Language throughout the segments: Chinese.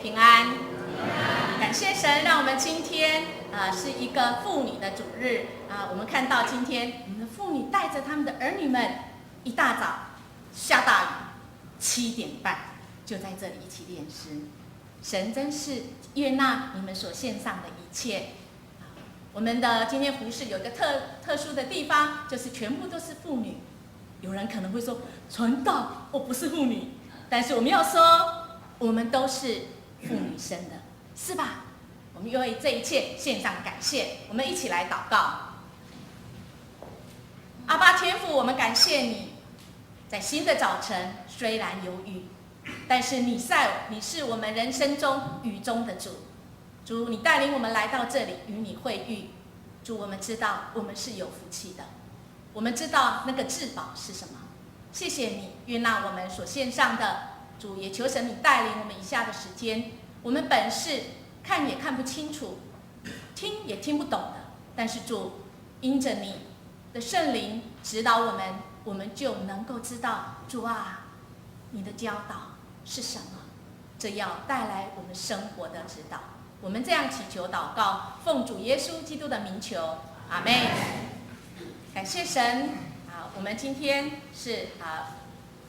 平安。感谢神，让我们今天是一个妇女的主日我们看到今天我们的妇女带着他们的儿女们，一大早下大雨，7点半就在这里一起练诗。神真是悦纳你们所献上的一切。我们的今天服事有一个特殊的地方，就是全部都是妇女。有人可能会说，传道我不是妇女，但是我们要说，我们都是妇女生的，是吧？我们为这一切献上感谢，我们一起来祷告。阿爸天父，我们感谢你，在新的早晨虽然有雨，但是你是我们人生中雨中的主。主，你带领我们来到这里与你会遇。主，我们知道我们是有福气的，我们知道那个至宝是什么。谢谢你悦纳我们所献上的。主，也求神你带领我们以下的时间，我们本是看也看不清楚，听也听不懂的，但是主，因着你的圣灵指导我们，我们就能够知道，主啊，你的教导是什么，这要带来我们生活的指导。我们这样祈求祷告，奉主耶稣基督的名求，阿们。感谢神我们今天是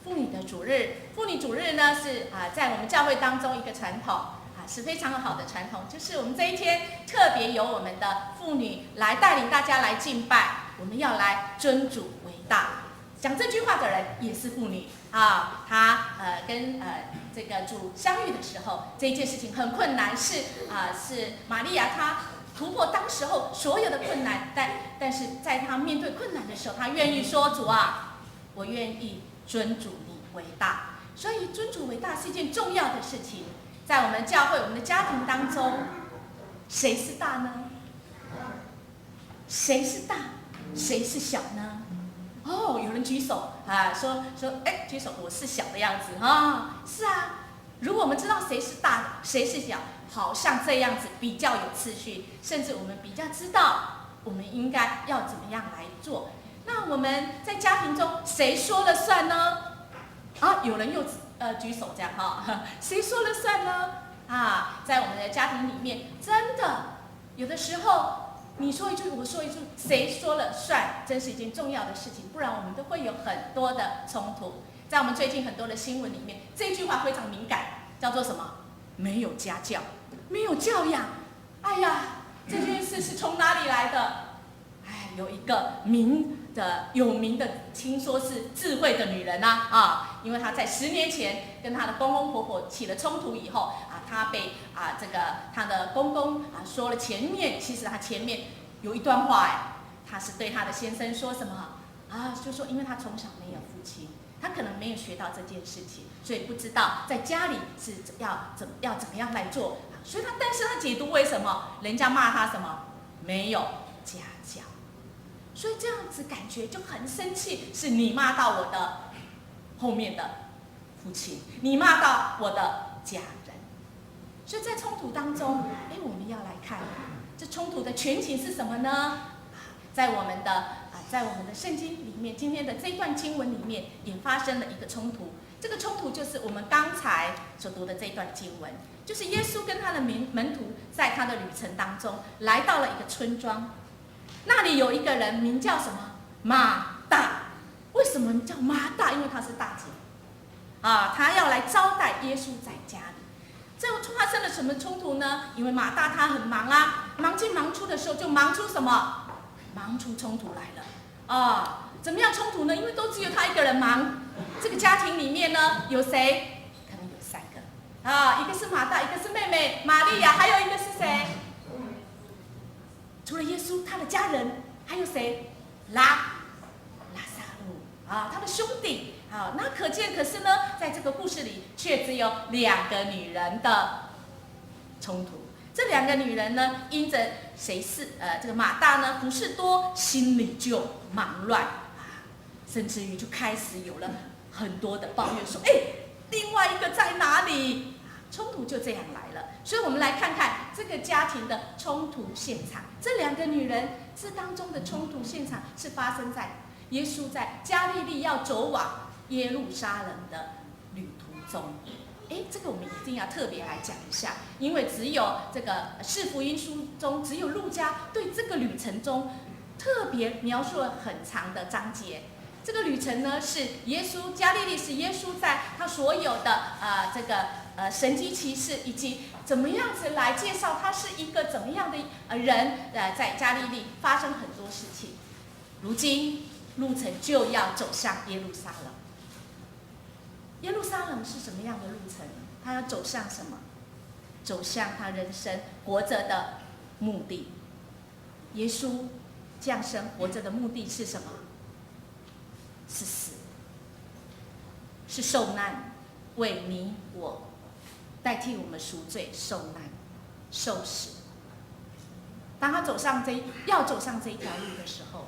妇女的主日。妇女主日呢是在我们教会当中一个传统是非常好的传统，就是我们这一天特别由我们的妇女来带领大家来敬拜，我们要来尊主为大。讲这句话的人也是妇女她跟这个主相遇的时候，这一件事情很困难，是玛利亚她突破当时候所有的困难，但是在她面对困难的时候，她愿意说，主啊，我愿意尊主你为大。所以尊主为大是一件重要的事情。在我们教会我们的家庭当中，谁是大呢？谁是大谁是小呢？有人举手说举手，我是小的样子是如果我们知道谁是大谁是小，好像这样子比较有次序，甚至我们比较知道我们应该要怎么样来做。那我们在家庭中谁说了算呢？有人又举手这样谁说了算呢？在我们的家庭里面，真的有的时候你说一句我说一句，谁说了算，真是一件重要的事情，不然我们都会有很多的冲突。在我们最近很多的新闻里面，这句话非常敏感，叫做什么？没有家教，没有教养。哎呀，这件事是从哪里来的？有一个有名的，听说是智慧的女人因为她在10年前跟她的公公婆婆起了冲突以后她被她的公公说了其实她前面有一段话她是对她的先生说什么就说因为她从小没有父亲，她可能没有学到这件事情，所以不知道在家里是要怎么样来做，所以但是她解读为什么人家骂她什么没有家教。所以这样子感觉就很生气，是你骂到我的后面的父亲，你骂到我的家人。所以在冲突当中我们要来看这冲突的全情是什么呢？在我们的圣经里面，今天的这段经文里面也发生了一个冲突。这个冲突就是我们刚才所读的这段经文，就是耶稣跟他的门徒在他的旅程当中来到了一个村庄，那里有一个人名叫什么？马大。为什么叫马大？因为他是大姐他要来招待耶稣在家里。这发生了什么冲突呢？因为马大他很忙忙进忙出的时候就忙出什么？忙出冲突来了怎么样冲突呢？因为都只有他一个人忙。这个家庭里面呢有谁？可能有3个一个是马大，一个是妹妹玛利亚，还有一个是谁？除了耶稣，他的家人还有谁？拉撒路他的兄弟那可见，可是呢，在这个故事里却只有2个女人的冲突。这2个女人呢，因着这个马大呢不是多，心里就忙乱甚至于就开始有了很多的抱怨，说另外一个在哪里？冲突就这样来了。所以我们来看看这个家庭的冲突现场。这2个女人这当中的冲突现场是发生在耶稣在加利利要走往耶路撒冷的旅途中。这个我们一定要特别来讲一下，因为只有这个四福音书中，只有路加对这个旅程中特别描述了很长的章节。这个旅程呢，是耶稣加利利，是耶稣在他所有的神迹奇事，以及怎么样子来介绍他是一个怎么样的人，在加利利发生很多事情。如今路程就要走向耶路撒冷。耶路撒冷是什么样的路程？他要走向什么？走向他人生活着的目的。耶稣降生活着的目的是什么？是死，是受难，为你我代替我们赎罪，受难受死。当他要走上这一条路的时候，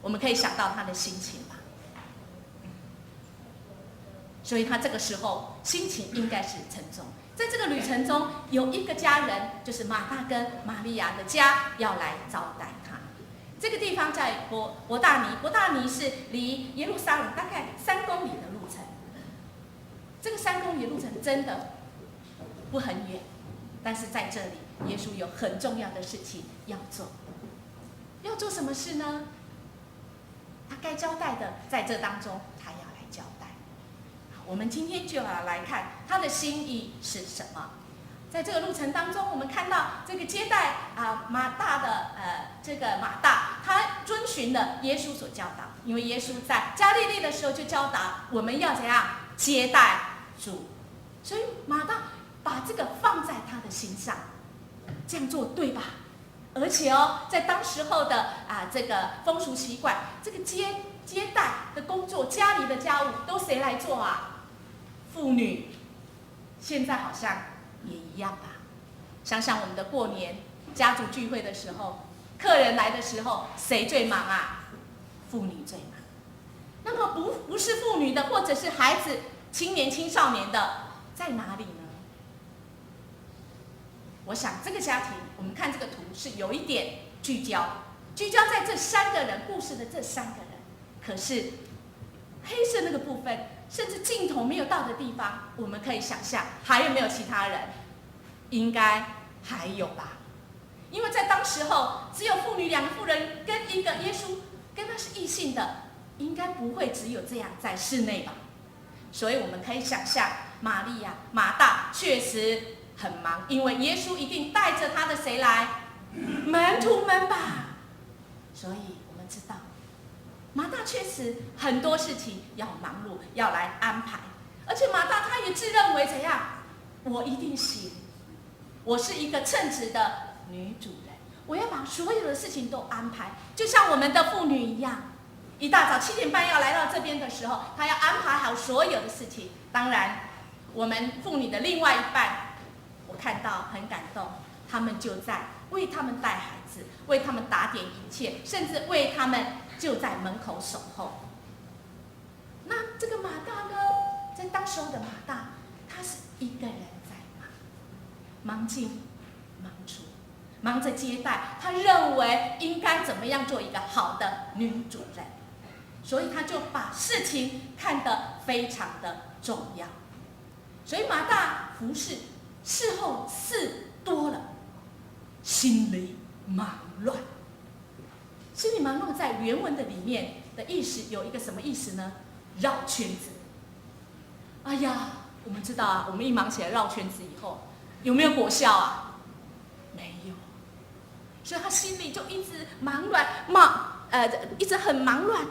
我们可以想到他的心情吧。所以他这个时候心情应该是沉重。在这个旅程中，有一个家人，就是马大跟玛利亚的家要来招待他。这个地方在伯大尼，伯大尼是离耶路撒冷大概3公里的路程。这个3公里的路程真的不很远，但是在这里，耶稣有很重要的事情要做。要做什么事呢？他该交代的，在这当中，他要来交代。我们今天就要来看他的心意是什么。在这个路程当中，我们看到这个接待马大的这个马大，他遵循了耶稣所教导，因为耶稣在加利利的时候就教导我们要怎样接待主，所以马大把这个放在他的心上，这样做对吧？而且在当时候的这个风俗习惯，这个接待的工作，家里的家务都谁来做啊？妇女。现在好像也一样吧。想想我们的过年家族聚会的时候，客人来的时候，谁最忙啊？妇女最忙。那么不是妇女的，或者是孩子、青年、青少年的，在哪里呢？我想这个家庭，我们看这个图是有一点聚焦在这3个人故事的这3个人。可是黑色那个部分，甚至镜头没有到的地方，我们可以想象还有没有其他人？应该还有吧，因为在当时候只有妇女2个妇人跟一个耶稣，跟他是异性的，应该不会只有这样在室内吧。所以我们可以想象，玛利亚、马大确实很忙，因为耶稣一定带着他的谁来？门徒们吧。所以我们知道，马大确实很多事情要忙碌，要来安排。而且马大他也自认为怎样？我一定行，我是一个称职的女主人，我要把所有的事情都安排，就像我们的妇女一样。一大早7点半要来到这边的时候，她要安排好所有的事情。当然，我们妇女的另外一半，我看到很感动，他们就在为他们带孩子，为他们打点一切，甚至为他们就在门口守候。那这个马大呢，在当时候的马大，他是一个人在忙进忙出，忙着接待，他认为应该怎么样做一个好的女主人，所以他就把事情看得非常的重要。所以马大服侍事后事多了，心里忙乱。心里忙乱在原文的里面的意思有一个什么意思呢？绕圈子。哎呀，我们知道啊，我们一忙起来绕圈子以后，有没有果效啊？没有。所以他心里就一直忙乱，一直很忙乱，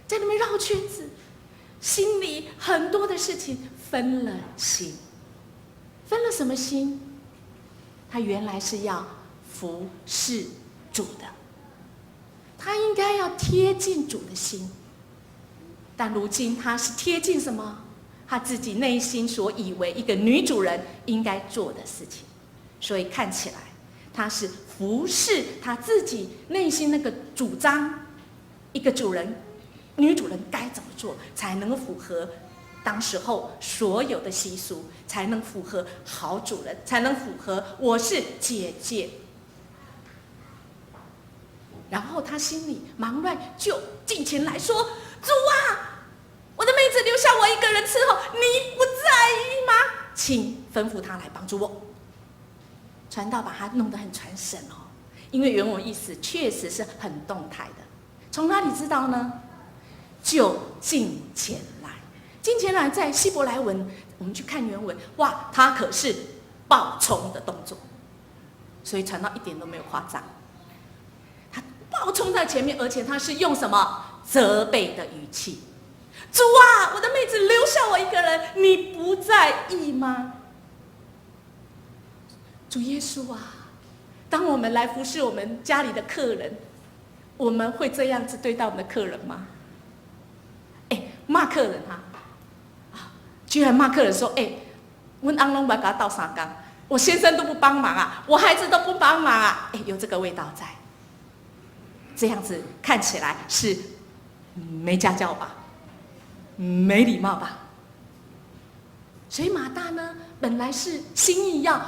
在那边绕圈子，心里很多的事情分了心。分了什么心？他原来是要服侍主的，他应该要贴近主的心，但如今他是贴近什么？他自己内心所以为一个女主人应该做的事情，所以看起来他是服侍他自己内心那个主张，一个主人、女主人该怎么做才能够符合当时候所有的习俗，才能符合好主人，才能符合我是姐姐。然后他心里忙乱，就进前来说：“主啊，我的妹子留下我一个人伺候，你不在意吗？请吩咐他来帮助我。传道把它弄得很传神哦，因为原文意思确实是很动态的。从哪里知道呢？就近前来。近前来在希伯来文，我们去看原文，哇，它可是暴冲的动作，所以传道一点都没有夸张。他暴冲在前面，而且他是用什么责备的语气？主啊，我的妹子留下我一个人，你不在意吗？主耶稣啊，当我们来服侍我们家里的客人，我们会这样子对待我们的客人吗？骂客人居然骂客人说：“我翁拢不要给他倒3缸，我先生都不帮忙啊，我孩子都不帮忙啊。”有这个味道在，这样子看起来是没家教吧，没礼貌吧？所以马大呢，本来是心意要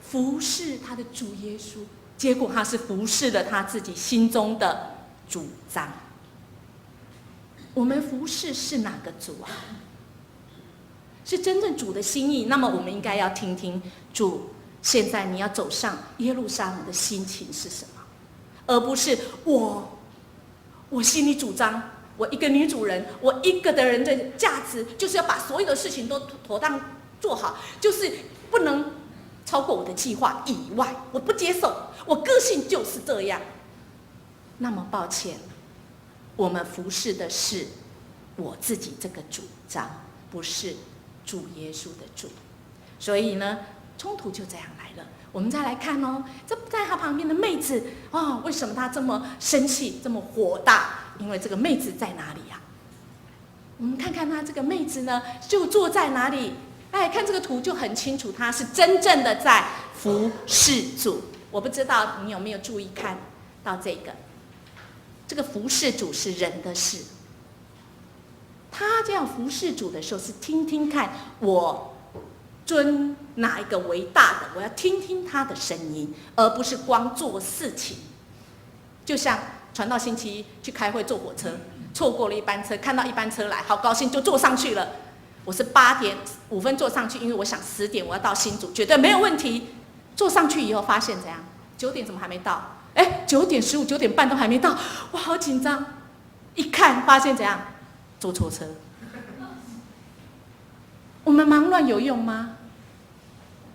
服侍他的主耶稣，结果他是服侍了他自己心中的主张。我们服侍是哪个主啊？是真正主的心意，那么我们应该要听听主现在你要走上耶路撒冷的心情是什么，而不是我心里主张，我一个女主人，我一个的人的价值就是要把所有的事情都妥当做好，就是不能超过我的计划以外，我不接受，我个性就是这样。那么抱歉，我们服侍的是我自己这个主张，不是主耶稣的主。所以呢，冲突就这样来了。我们再来看哦，这在他旁边的妹子为什么她这么生气，这么火大？因为这个妹子在哪里呀？我们看看她这个妹子呢，就坐在哪里？看这个图就很清楚，她是真正的在服侍主。我不知道你有没有注意看到这个服侍主是人的事。他这样服侍主的时候，是听听看我尊哪一个为大的，我要听听他的声音，而不是光做事情。就像传道星期一去开会坐火车，错过了一班车，看到一班车来，好高兴就坐上去了。我是8点5分坐上去，因为我想10点我要到新竹，绝对没有问题。坐上去以后发现怎样？9点怎么还没到？9点15、9点半都还没到，我好紧张。一看发现怎样？坐错车。我们忙乱有用吗？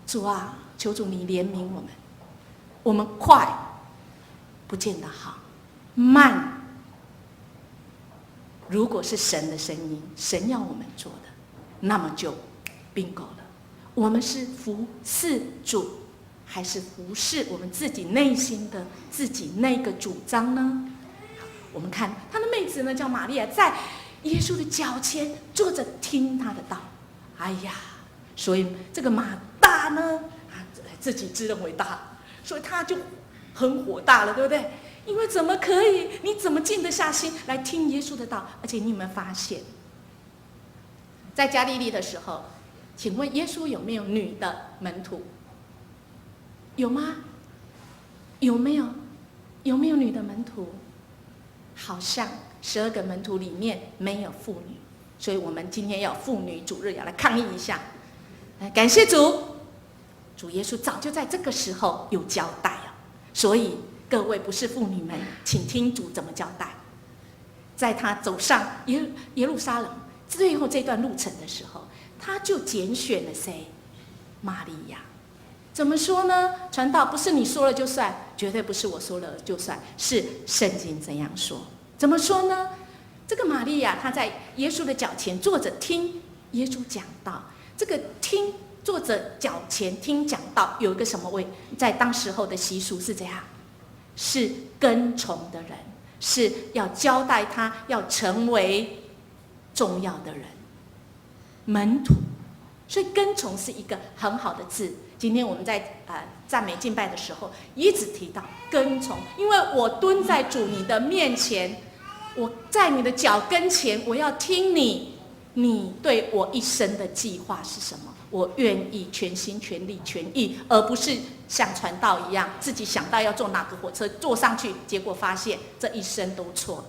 主啊，求主你怜悯我们。我们快不见得好，慢如果是神的声音，神要我们做的，那么就 bingo 了。我们是服侍主，还是服侍我们自己内心的自己那个主张呢？我们看他的妹子呢，叫玛利亚，在耶稣的脚前坐着听他的道。所以这个马大呢，自己自认为大，所以他就很火大了，对不对？因为怎么可以？你怎么静得下心来听耶稣的道？而且你有没有发现，在加利利的时候，请问耶稣有没有女的门徒？有吗？有没有女的门徒？好像12个门徒里面没有妇女，所以我们今天要妇女主日要来抗议一下。感谢主，主耶稣早就在这个时候有交代了。所以各位不是妇女们，请听主怎么交代。在他走上耶路撒冷最后这段路程的时候，他就拣选了谁？玛利亚。怎么说呢？传道不是你说了就算，绝对不是我说了就算，是圣经这样说。怎么说呢？这个玛利亚她在耶稣的脚前坐着听耶稣讲道。这个坐着脚前听讲道有一个什么位？在当时候的习俗是这样，是跟从的人，是要交代他要成为重要的人，门徒。所以跟从是一个很好的字。今天我们在赞美敬拜的时候一直提到跟从，因为我蹲在主你的面前，我在你的脚跟前，我要听你对我一生的计划是什么？我愿意全心全力全意，而不是像传道一样，自己想到要坐哪个火车坐上去，结果发现这一生都错了。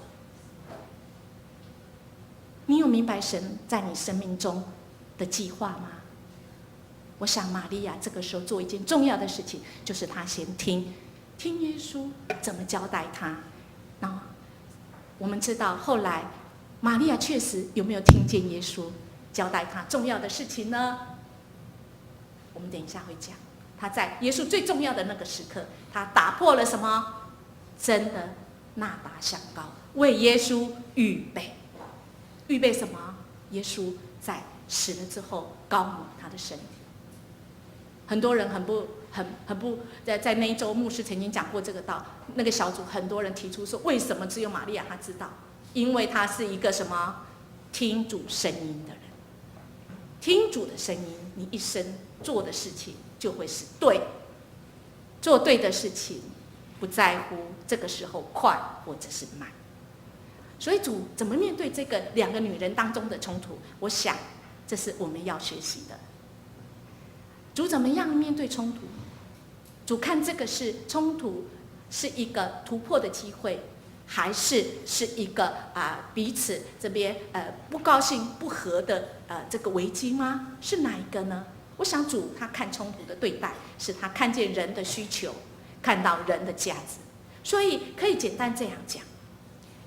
你有明白神在你生命中的计划吗？我想玛利亚这个时候做一件重要的事情，就是她先听耶稣怎么交代她。然后我们知道后来玛利亚确实有没有听见耶稣交代她重要的事情呢？我们等一下会讲。她在耶稣最重要的那个时刻，她打破了什么？真的纳达香膏，为耶稣预备什么？耶稣在死了之后膏抹他的身体。很多人很不在那一周牧师曾经讲过这个道，那个小组很多人提出说，为什么只有玛利亚她知道？因为她是一个什么？听主声音的人。听主的声音，你一生做的事情就会是对，做对的事情，不在乎这个时候快或者是慢。所以主怎么面对这个两个女人当中的冲突？我想这是我们要学习的。主怎么样面对冲突？主看这个是冲突，是一个突破的机会，还是一个彼此这边不高兴不和的这个危机吗？是哪一个呢？我想主他看冲突的对待，是他看见人的需求，看到人的价值。所以可以简单这样讲，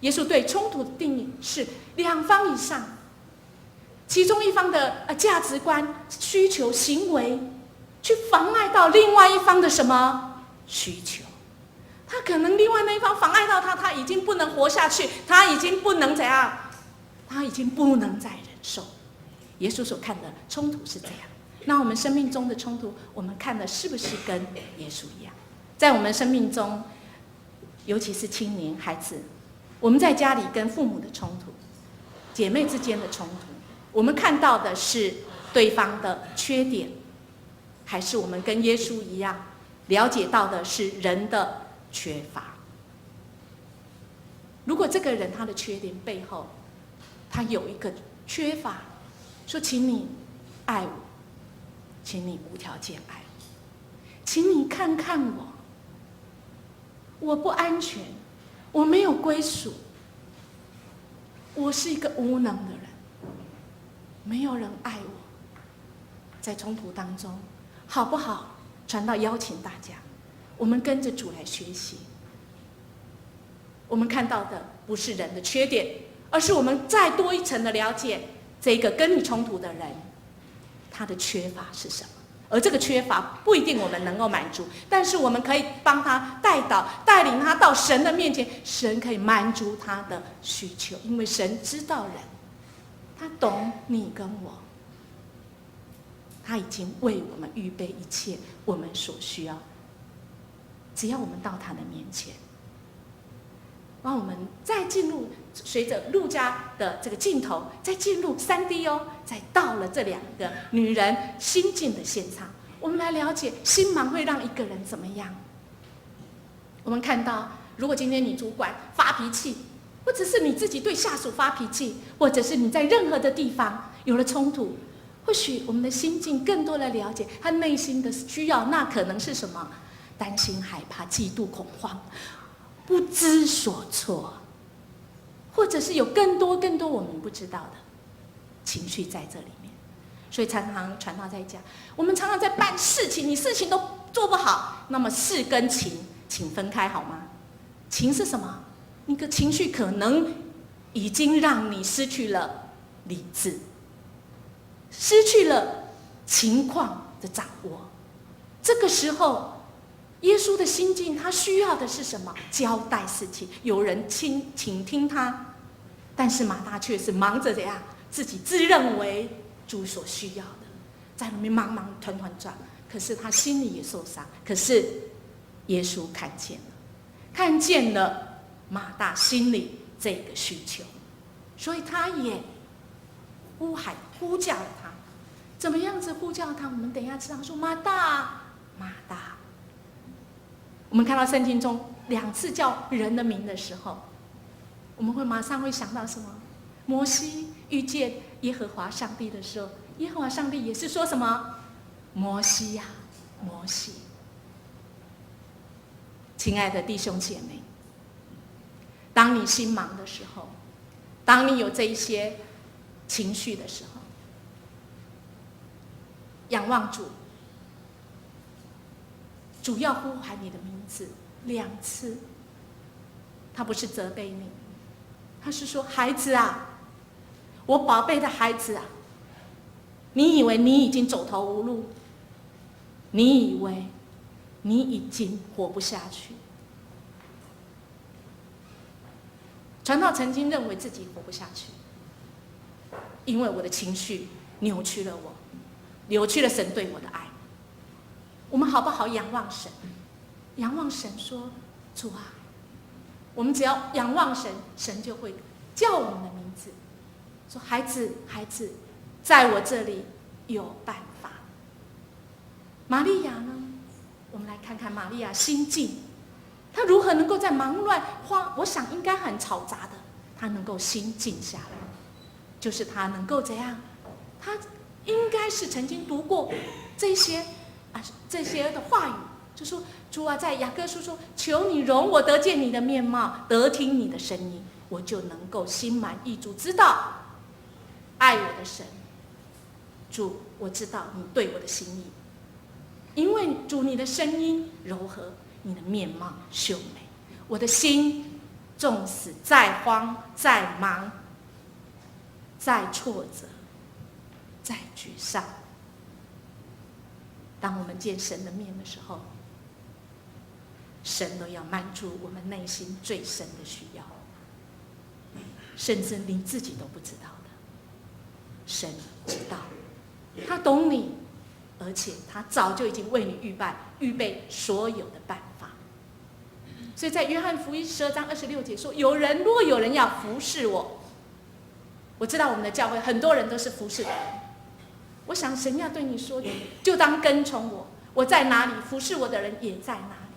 耶稣对冲突的定义是两方以上，其中一方的价值观、需求、行为，去妨碍到另外一方的什么需求？他可能另外那一方妨碍到他已经不能活下去，他已经不能怎样，他已经不能再忍受。耶稣所看的冲突是这样。那我们生命中的冲突，我们看的是不是跟耶稣一样？在我们生命中，尤其是青年孩子，我们在家里跟父母的冲突，姐妹之间的冲突，我们看到的是对方的缺点，还是我们跟耶稣一样，了解到的是人的缺乏？如果这个人他的缺点背后，他有一个缺乏，说请你爱我，请你无条件爱我，请你看看我，我不安全，我没有归属，我是一个无能的人，没有人爱我。在冲突当中，好不好？传道邀请大家，我们跟着主来学习。我们看到的不是人的缺点，而是我们再多一层的了解这个跟你冲突的人，他的缺乏是什么。而这个缺乏不一定我们能够满足，但是我们可以帮他带领他到神的面前，神可以满足他的需求，因为神知道人，他懂你跟我，他已经为我们预备一切我们所需要，只要我们到他的面前。让我们再进入，随着路加的这个镜头，再进入3D 哦，再到了这两个女人心境的现场，我们来了解心盲会让一个人怎么样。我们看到，如果今天你主管发脾气，或者是你自己对下属发脾气，或者是你在任何的地方有了冲突，或许我们的心境更多的了解他内心的需要，那可能是什么？担心、害怕、嫉妒、恐慌，不知所措，或者是有更多我们不知道的情绪在这里面。所以常常传道在讲，我们常常在办事情，你事情都做不好，那么事跟情请分开好吗？情是什么？你的情绪可能已经让你失去了理智，失去了情况的掌握。这个时候耶稣的心境，他需要的是什么？交代事情，有人倾听他。但是马大却是忙着怎样，自己自认为主所需要的，在里面忙团转。可是他心里也受伤。可是耶稣看见了马大心里这个需求，所以他也呼叫了他。怎么样子呼叫他？我们等一下知道。说马大，马大。我们看到圣经中2次叫人的名的时候，我们会马上会想到什么？摩西遇见耶和华上帝的时候，耶和华上帝也是说什么？摩西呀，摩西。亲爱的弟兄姐妹，当你心忙的时候，当你有这一些情绪的时候，仰望主，主要呼喊你的名字2次，他不是责备你，他是说：孩子啊，我宝贝的孩子啊，你以为你已经走投无路，你以为你已经活不下去。传道曾经认为自己活不下去，因为我的情绪扭曲了我，扭曲了神对我的爱。我们好不好仰望神？仰望神说：主啊，我们只要仰望神，神就会叫我们的名字，说：孩子，孩子，在我这里有办法。玛利亚呢？我们来看看玛利亚心境，她如何能够在忙乱我想应该很嘈杂的，她能够心静下来，就是她能够怎样？她应该是曾经读过这些的话语，就说：主啊，在雅各书说：求你容我得见你的面貌，得听你的声音，我就能够心满意足，知道爱我的神。主，我知道你对我的心意，因为主你的声音柔和，你的面貌秀美，我的心纵使再慌、再忙、再挫折、再沮丧，当我们见神的面的时候，神都要满足我们内心最深的需要，甚至你自己都不知道的，神知道，他懂你，而且他早就已经为你预备所有的办法。所以在约翰福音12章26节说：若有人要服侍我，我知道我们的教会很多人都是服侍的人，我想神要对你说的，就当跟从我，我在哪里，服侍我的人也在哪里。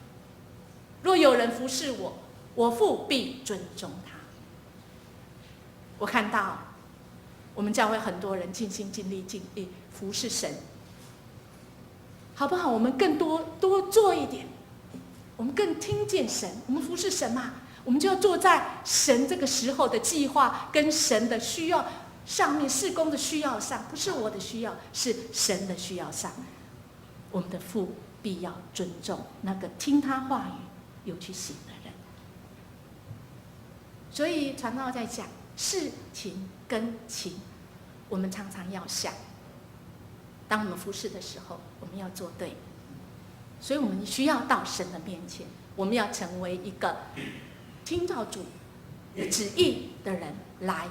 若有人服侍我，我父必尊重他。我看到我们教会很多人尽心尽力服侍神，好不好？我们更多做一点，我们更听见神，我们服侍神嘛，我们就要坐在神这个时候的计划跟神的需要上面，事工的需要上，不是我的需要，是神的需要上。我们的父必要尊重那个听他话语有去行的人。所以传道在讲事情跟情，我们常常要想，当我们服侍的时候，我们要做对。所以我们需要到神的面前，我们要成为一个听到主的旨意的人来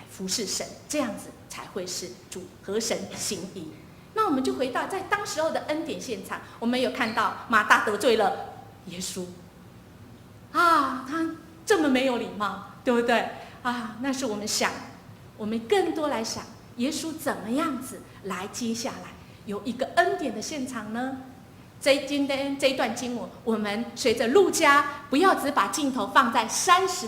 服侍神，这样子才会是主合神心意。那我们就回到在当时候的恩典现场，我们有看到马大得罪了耶稣啊，他这么没有礼貌，对不对啊？那是我们更多来想，耶稣怎么样子来接下来有一个恩典的现场呢？今天这一段经文，我们随着路加，不要只把镜头放在38，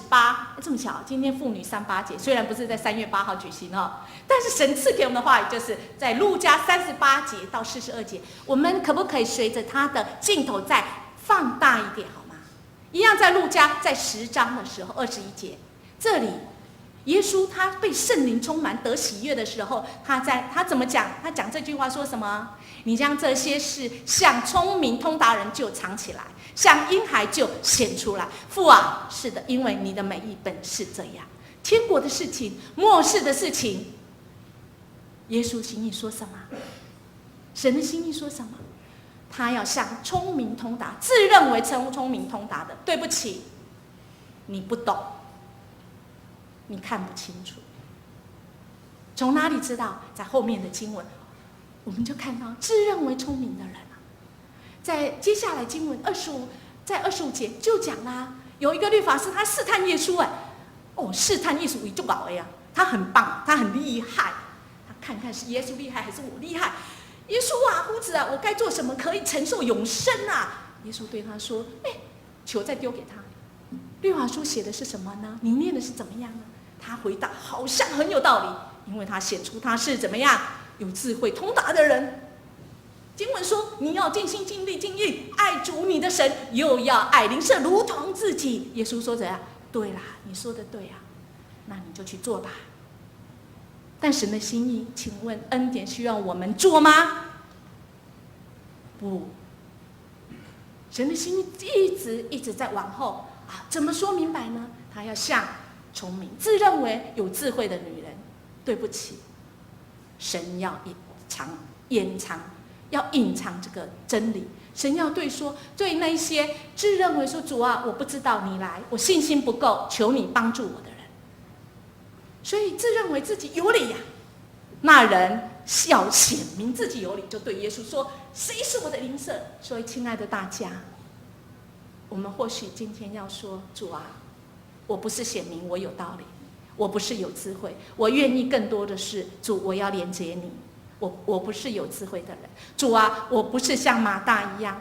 这么巧，今天妇女38节，虽然不是在3月8号举行哦，但是神赐给我们的话语就是在路加38节到42节，我们可不可以随着他的镜头再放大一点好吗？一样在路加在10章的时候21节，这里耶稣他被圣灵充满得喜悦的时候，他怎么讲？他讲这句话说什么？你将这些事向聪明通达人就藏起来，向婴孩就显出来。父啊，是的，因为你的美意本是这样。天国的事情，末世的事情，耶稣心意说什么？神的心意说什么？他要向聪明通达，自认为聪明通达的，对不起，你不懂，你看不清楚。从哪里知道？在后面的经文我们就看到自认为聪明的人啊，在接下来经文在25节就讲啦，有一个律法师他试探耶稣，试探耶稣就搞呀，他很棒，他很厉害，他看看是耶稣厉害还是我厉害。耶稣啊，夫子啊，我该做什么可以承受永生啊？耶稣对他说：球再丢给他。律法书写的是什么呢？你念的是怎么样呢？他回答好像很有道理，因为他显出他是怎么样有智慧通达的人。经文说，你要尽心尽力尽意爱主你的神，又要爱邻舍如同自己。耶稣说怎样？对啦，你说的对啊，那你就去做吧。但神的心意，请问恩典需要我们做吗？不，神的心意一直在往后啊，怎么说明白呢？他要像聪明、自认为有智慧的女人，对不起，神要掩藏，要隐藏这个真理。神要对那些自认为说主啊，我不知道你来，我信心不够，求你帮助我的人。所以自认为自己有理呀，那人要显明自己有理，就对耶稣说：“谁是我的邻舍？”所以，亲爱的大家，我们或许今天要说：“主啊，我不是显明我有道理，我不是有智慧，我愿意更多的是主，我要连接你。我不是有智慧的人，主啊，我不是像马大一样。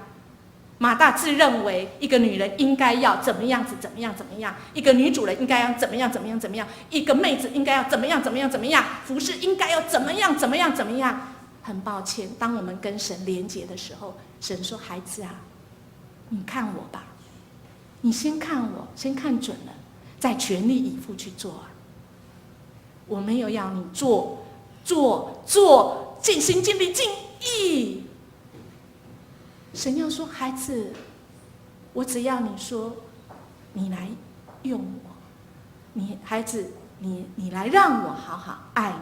马大自认为一个女人应该要怎么样子，怎么样怎么样，一个女主人应该要怎么样怎么样怎么样，一个妹子应该要怎么样怎么样怎么样，服侍应该要怎么样怎么样怎么样。很抱歉，当我们跟神连结的时候，神说：“孩子啊，你看我吧，你先看我，先看准了，再全力以赴去做啊。我没有要你做，尽心尽力尽意。神要说，孩子，我只要你说，你来用我，你孩子，你来让我好好爱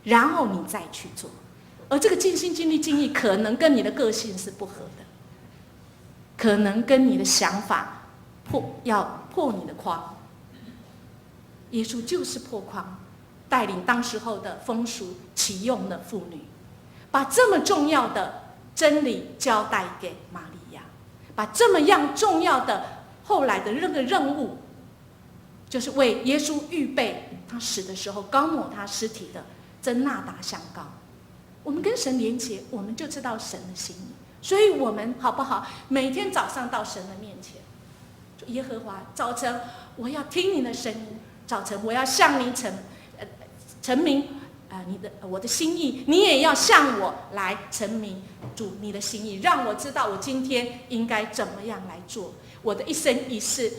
你，然后你再去做。而这个尽心尽力尽意，可能跟你的个性是不合的，可能跟你的想法要破你的框。耶稣就是破框，带领当时候的风俗启用的妇女，把这么重要的真理交代给玛利亚，把这么样重要的后来的那个任务，就是为耶稣预备他死的时候膏抹他尸体的真纳达香膏。我们跟神连结，我们就知道神的心意。所以我们好不好？每天早上到神的面前，耶和华，早晨我要听你的声音，早晨我要向你陈明我的心意，你也要向我来陈明主你的心意，让我知道我今天应该怎么样来做，我的一生一世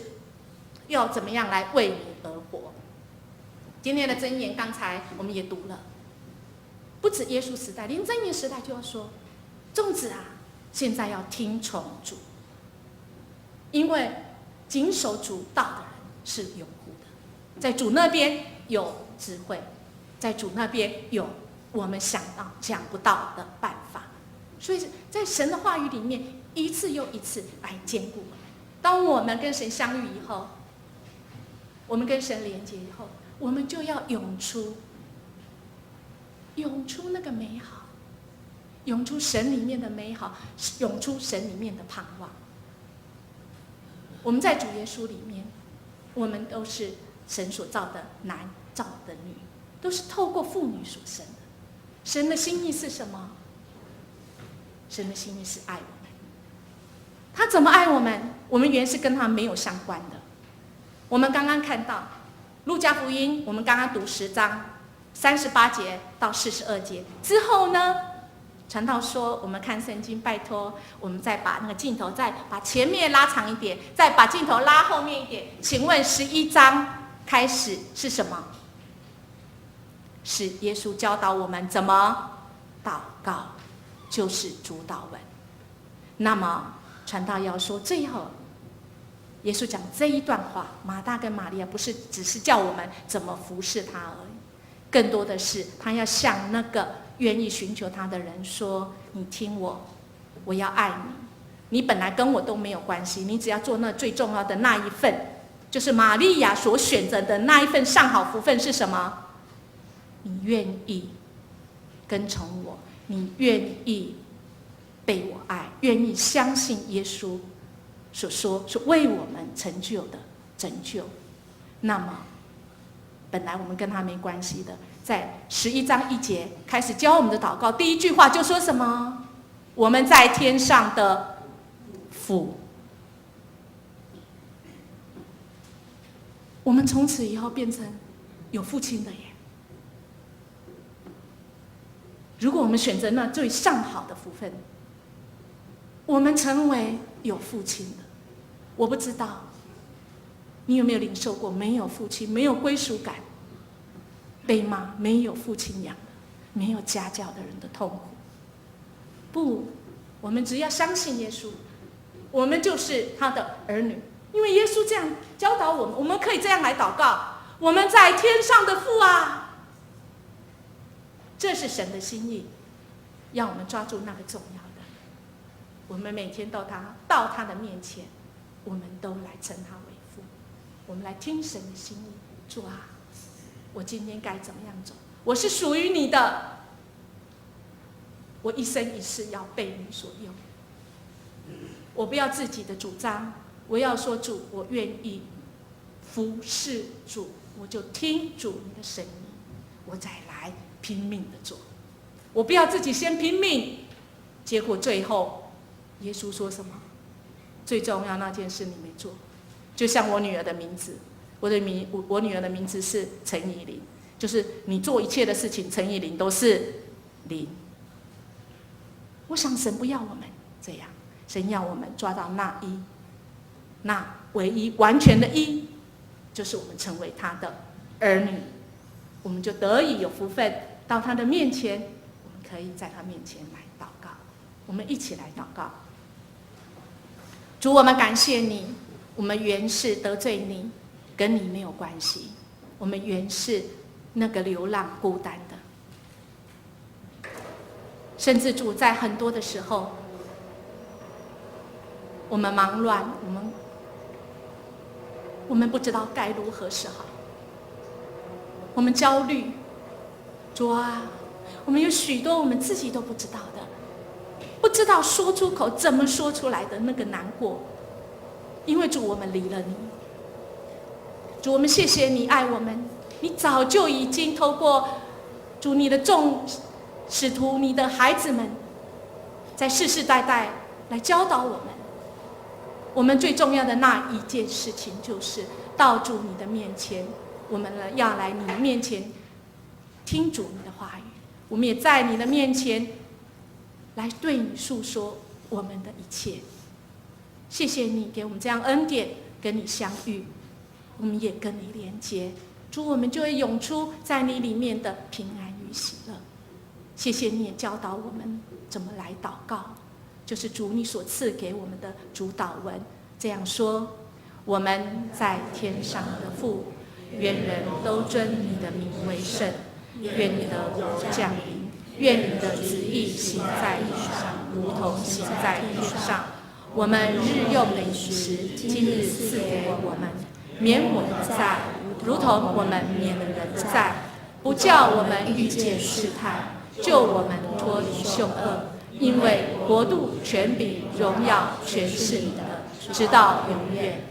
要怎么样来为你而活。今天的箴言刚才我们也读了，不止耶稣时代，连箴言时代就要说，众子啊，现在要听从主，因为谨守主道的人是有福的，在主那边有智慧，在主那边有我们想不到的办法。所以在神的话语里面，一次又一次来坚固我们。当我们跟神相遇以后，我们跟神连接以后，我们就要涌出那个美好，涌出神里面的美好，涌出神里面的盼望。我们在主耶稣里面，我们都是神所造的男，造的女，都是透过妇女所生的。神的心意是什么？神的心意是爱我们。他怎么爱我们？我们原是跟他没有相关的。我们刚刚看到路加福音，我们刚刚读10章38节到42节之后呢，传道说我们看圣经，拜托我们再把那个镜头再把前面拉长一点，再把镜头拉后面一点。请问11章开始是什么？是耶稣教导我们怎么祷告，就是主祷文。那么传道要说，最后耶稣讲这一段话，马大跟玛利亚不是只是叫我们怎么服侍他而已，更多的是他要向那个愿意寻求他的人说，你听我，我要爱你，你本来跟我都没有关系，你只要做那最重要的那一份，就是玛利亚所选择的那一份上好福分是什么？你愿意跟从我，你愿意被我爱，愿意相信耶稣所说是为我们成就的拯救。那么本来我们跟他没关系的，在11章1节开始教我们的祷告，第一句话就说什么？我们在天上的父。我们从此以后变成有父亲的耶。如果我们选择那最上好的福分，我们成为有父亲的。我不知道你有没有领受过没有父亲、没有归属感、被骂、没有父亲养的、没有家教的人的痛苦。不，我们只要相信耶稣，我们就是他的儿女。因为耶稣这样教导我们，我们可以这样来祷告：我们在天上的父啊，这是神的心意，让我们抓住那个重要的。我们每天到他的面前，我们都来称他为父，我们来听神的心意。主啊，我今天该怎么样走？我是属于你的，我一生一世要被你所用。我不要自己的主张，我要说主，我愿意服侍主，我就听主你的声音，我再来拼命的做。我不要自己先拼命，结果最后耶稣说什么？最重要那件事你没做。就像我女儿的名字，我女儿的名字是陈怡琳，就是你做一切的事情，陈怡琳都是零。我想神不要我们这样，神要我们抓到那一，那唯一完全的一，就是我们成为他的儿女，我们就得以有福分到他的面前，我们可以在他面前来祷告。我们一起来祷告。主，我们感谢你，我们原是得罪你，跟你没有关系，我们原是那个流浪孤单的，甚至主在很多的时候，我们忙乱，我们不知道该如何是好，我们焦虑。主啊，我们有许多我们自己都不知道的，不知道说出口怎么说出来的那个难过，因为主我们离了你。主，我们谢谢你爱我们，你早就已经透过主你的众使徒，你的孩子们，在世世代代来教导我们。我们最重要的那一件事情，就是到主你的面前，我们要来你的面前听主你的话语，我们也在你的面前来对你诉说我们的一切。谢谢你给我们这样恩典，跟你相遇，我们也跟你连接。主，我们就会涌出在你里面的平安与喜乐。谢谢你也教导我们怎么来祷告，就是主你所赐给我们的主祷文，这样说：我们在天上的父，愿人都尊你的名为圣，愿你的国降临，愿你的旨意行在地上，如同行在天上。我们日用的饮食，今日赐给我们，免我们的债，如同我们免了人的债，不叫我们遇见试探，救我们脱离凶恶。因为国度、权柄、荣耀，全是你的，直到永远。